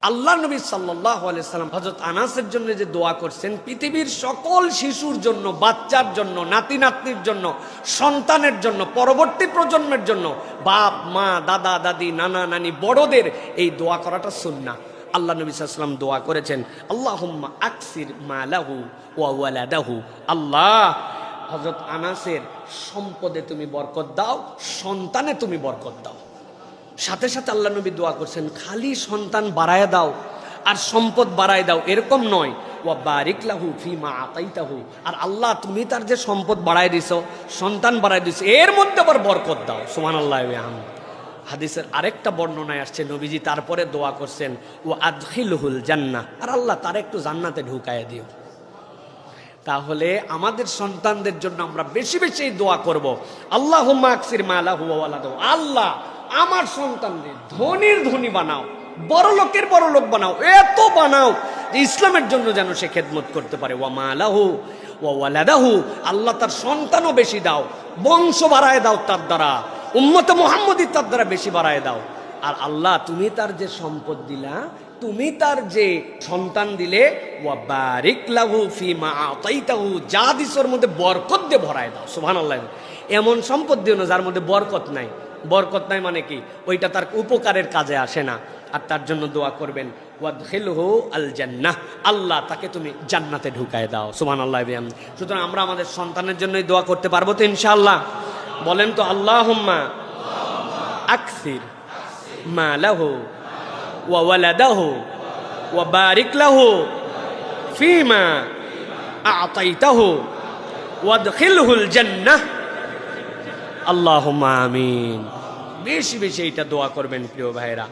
আল্লাহ নবী সাল্লাল্লাহু আলাইহি সাল্লাম হযরত আনাসের জন্য যে দোয়া করছেন, পৃথিবীর সকল শিশুর জন্য, বাচ্চার জন্য, নাতি নাতনির জন্য, সন্তানের জন্য, পরবর্তী প্রজন্মের জন্য, বাপ মা, দাদা দাদি, নানা নানি, বড়দের এই দোয়া করাটা সুন্নাহ। আল্লাহ নবী সাল্লাল্লাহু আলাইহি ওয়াসাল্লাম দোয়া করেছেন, আল্লাহুম্মা আকসির মালাহু ওয়া ওয়ালাদাহু। আল্লাহ, হযরত আনাসের সম্পদে তুমি বরকত দাও, সন্তানে তুমি বরকত দাও। সাথে সাথে আল্লাহ নবী দোয়া করছেন, খালি সন্তান বাড়ায় দাও আর সম্পদ বাড়ায় দাও এরকম নয়, ওয়া বারিক লাহু ফিমা আতাইতাহু। আর আল্লাহ, তুমি তার যে সম্পদ বাড়ায় দিছো, সন্তান বাড়ায় দিছো, এর মধ্যে আবার বরকত দাও। সুবহানাল্লাহ। হাদিসের আরেকটা বর্ণনায় আসছে, নবীজি তারপরে দোয়া করছেন, ওয়া আদখিলহুল জান্নাহ। আর আল্লাহ, তার একটু জান্নাতে ঢুকায় দিও। তাহলে আমাদের সন্তানদের জন্য আমরা বেশি বেশি দোয়া করব, আল্লাহুম্মা আকসির মালাহু ওয়া ওয়ালাদাহু। আল্লাহ, আমার সন্তানদের ধনীর ধনী বানাও, বড় লোকের বড় লোক বানাও, এত বানাও যে ইসলামের জন্য যেন সে খেদমত করতে পারে। ওয়া মালাহু ওয়া ওয়ালাদাহু। আল্লাহ, তার সন্তানও বেশি দাও, বংশ বাড়ায় দাও তার দ্বারা, উম্মতে মুহাম্মদী তার দ্বারা বেশি বাড়ায় দাও। আর আল্লাহ, তুমি তার যে সম্পদ দিলা, তুমি তার যে সন্তান দিলে, ওয়া বারিক লাহু ফিমা আতাইতাহু, যা দিছর মধ্যে বরকত দিয়ে ভরায় দাও। সুবহানাল্লাহ। এমন সম্পদ দিও না যার মধ্যে বরকত নাই। বরকত নাই মানে কি? ওইটা তার উপকারের কাজে আসে না। আর তার জন্য দোয়া করবেন, ওয়াদখিলহু আল জান্নাহ। আল্লাহ, তাকে তুমি জান্নাতে ঢুকায় দাও। সুবহানাল্লাহ। সুতরাং আমরা আমাদের সন্তানের জন্যই দোয়া করতে পারবো তো ইনশাআল্লাহ? বলেন তো, আল্লাহুম্মা আকসির মালাহু ওয়া ওয়ালাদাহু ওয়া বারিক লাহু ফিমা আতাইতাহু ওয়াদখিলহুল জান্নাহ। আল্লাহুম্মা আমিন। বেশি বেশি এটা দোয়া করবেন প্রিয় ভাইরা।